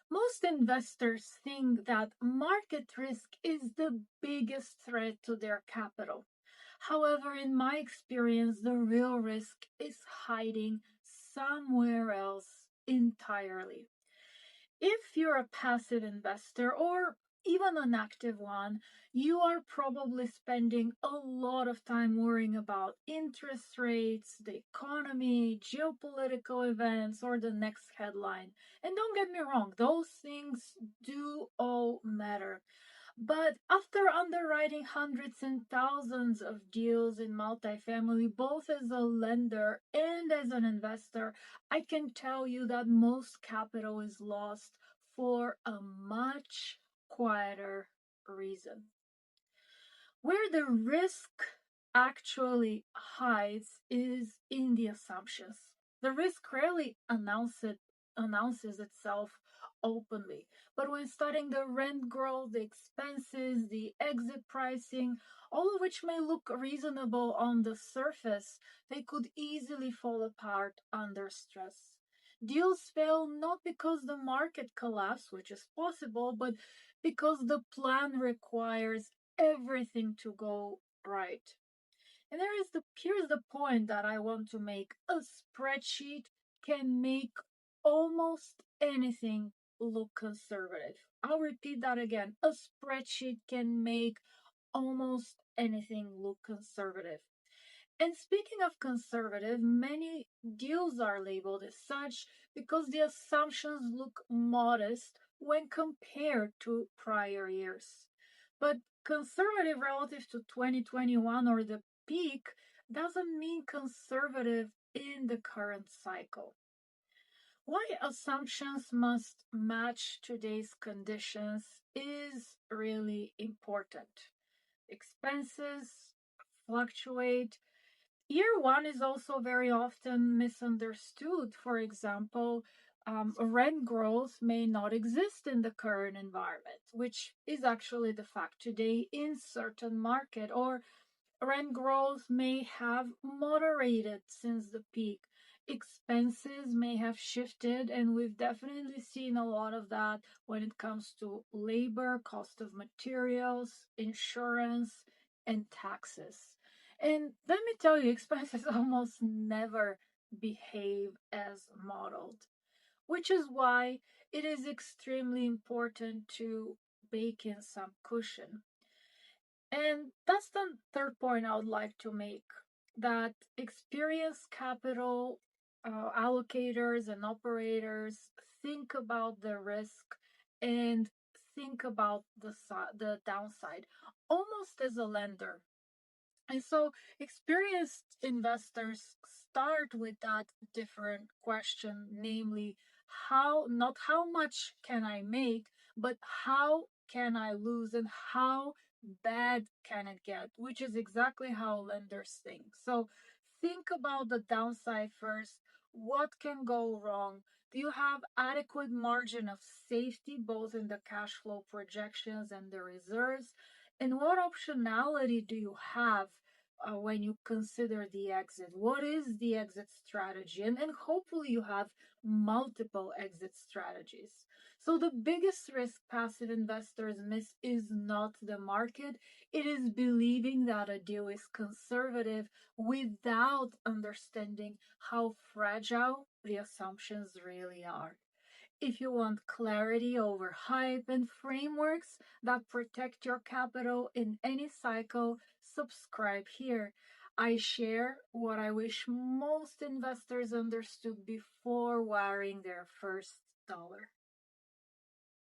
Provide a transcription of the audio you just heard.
Most investors think that market risk is the biggest threat to their capital. However, in my experience, the real risk is hiding somewhere else entirely. If you're a passive investor or even an active one, you are probably spending a lot of time worrying about interest rates, the economy, geopolitical events, or the next headline. And don't get me wrong, those things do all matter. But after underwriting hundreds and thousands of deals in multifamily, both as a lender and as an investor, I can tell you that most capital is lost for a much quieter reason. Where the risk actually hides is in the assumptions. The risk rarely announces itself openly. But when studying the rent growth, the expenses, the exit pricing, all of which may look reasonable on the surface, they could easily fall apart under stress. Deals fail not because the market collapsed, which is possible, but because the plan requires everything to go right. And here's the point that I want to make. A spreadsheet can make almost anything look conservative. I'll repeat that again. A spreadsheet can make almost anything look conservative. And speaking of conservative, many deals are labeled as such because the assumptions look modest when compared to prior years. But conservative relative to 2021 or the peak doesn't mean conservative in the current cycle. Why assumptions must match today's conditions is really important. Expenses fluctuate. Year one is also very often misunderstood. For example, rent growth may not exist in the current environment, which is actually the fact today in certain market, or rent growth may have moderated since the peak. Expenses may have shifted, and we've definitely seen a lot of that when it comes to labor, cost of materials, insurance, and taxes. And let me tell you, expenses almost never behave as modeled, which is why it is extremely important to bake in some cushion. And that's the third point I would like to make, that experienced capital allocators and operators think about the risk and think about the downside almost as a lender. And so experienced investors start with that different question, namely, not how much can I make, but how can I lose and how bad can it get, which is exactly how lenders think. So think about the downside first. What can go wrong? Do you have adequate margin of safety both in the cash flow projections and the reserves? And what optionality do you have when you consider the exit? What is the exit strategy? And hopefully you have multiple exit strategies. So the biggest risk passive investors miss is not the market. It is believing that a deal is conservative without understanding how fragile the assumptions really are. If you want clarity over hype and frameworks that protect your capital in any cycle, subscribe here. I share what I wish most investors understood before wiring their first dollar.